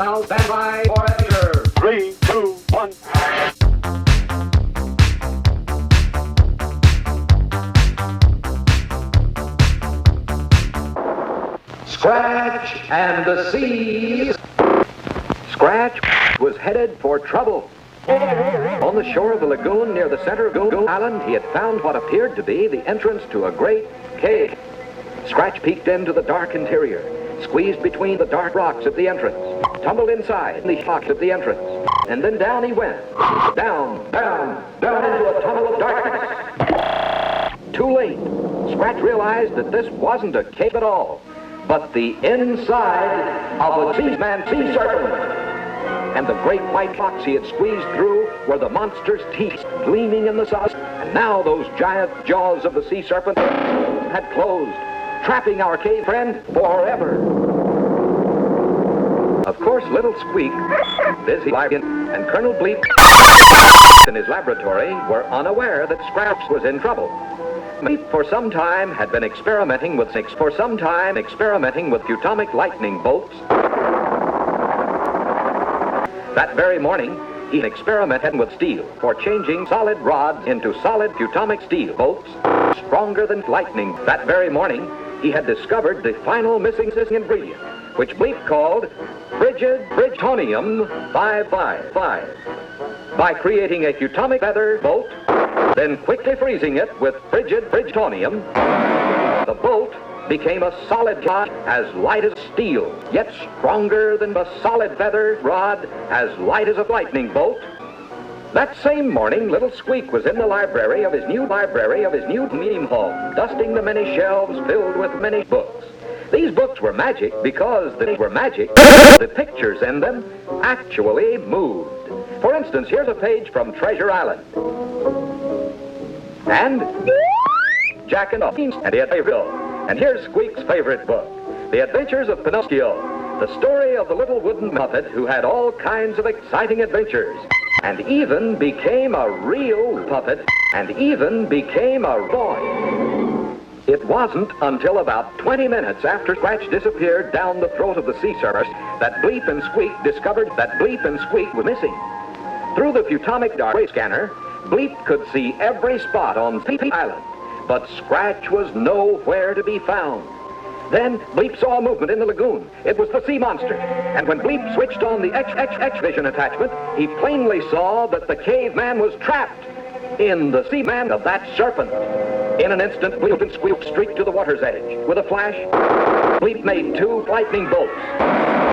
now stand by for adventure. 3, 2, 1. Scratch and the Sea. Scratch was headed for trouble. On the shore of the lagoon near the center of Goose Island, he had found what appeared to be the entrance to a great cave. Scratch peeked into the dark interior, squeezed between the dark rocks at the entrance, tumbled inside the rocks at the entrance, and then down he went. Down into a tunnel of darkness. Too late. Scratch realized that this wasn't a cave at all, but the inside of a Sea-Man Sea Serpent. And the great white box he had squeezed through were the monster's teeth gleaming in the sun. And now those giant jaws of the sea serpent had closed, trapping our cave friend forever. Of course, little Squeak, busy working, and Colonel Bleep in his laboratory were unaware that Scratch was in trouble. Bleep for some time had been experimenting with atomic lightning bolts. That very morning, he experimented with steel for changing solid rods into solid atomic steel bolts stronger than lightning. That very morning, he had discovered the final missing ingredient, which Bleep called frigid plutonium 555. By creating a atomic feather bolt, then quickly freezing it with frigid plutonium, the bolt became a solid rod as light as steel, yet stronger than a solid feather rod as light as a lightning bolt. That same morning, little Squeak was in the library of his new meeting hall, dusting the many shelves filled with many books. These books were magic because the pictures in them actually moved. For instance, here's a page from Treasure Island. And Jack and Bill. And here's Squeak's favorite book, The Adventures of Pinocchio, the story of the little wooden Muppet who had all kinds of exciting adventures, and even became a real puppet, and even became a boy. It wasn't until about 20 minutes after Scratch disappeared down the throat of the sea serpent that Bleep and Squeak discovered that Bleep and Squeak were missing. Through the atomic dark scanner, Bleep could see every spot on Sea Island, but Scratch was nowhere to be found. Then Bleep saw a movement in the lagoon. It was the sea monster. And when Bleep switched on the X-vision attachment, he plainly saw that the caveman was trapped in the Sea-Man of that serpent. In an instant, Bleep and Squeak streaked to the water's edge. With a flash, Bleep made 2 lightning bolts,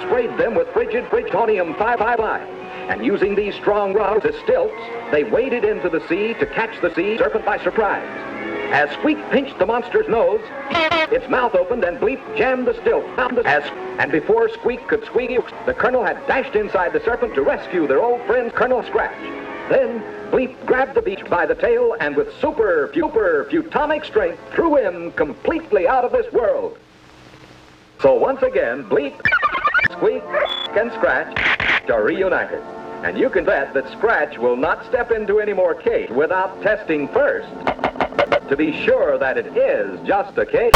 sprayed them with frigid plutonium 555, and using these strong rods as stilts, they waded into the sea to catch the sea serpent by surprise. As Squeak pinched the monster's nose, its mouth opened and Bleep jammed the stilt. And before Squeak could squeak, the Colonel had dashed inside the serpent to rescue their old friend Colonel Scratch. Then Bleep grabbed the beach by the tail and with super atomic strength threw him completely out of this world. So once again, Bleep, Squeak, and Scratch are reunited. And you can bet that Scratch will not step into any more caves without testing first to be sure that it is just a cave.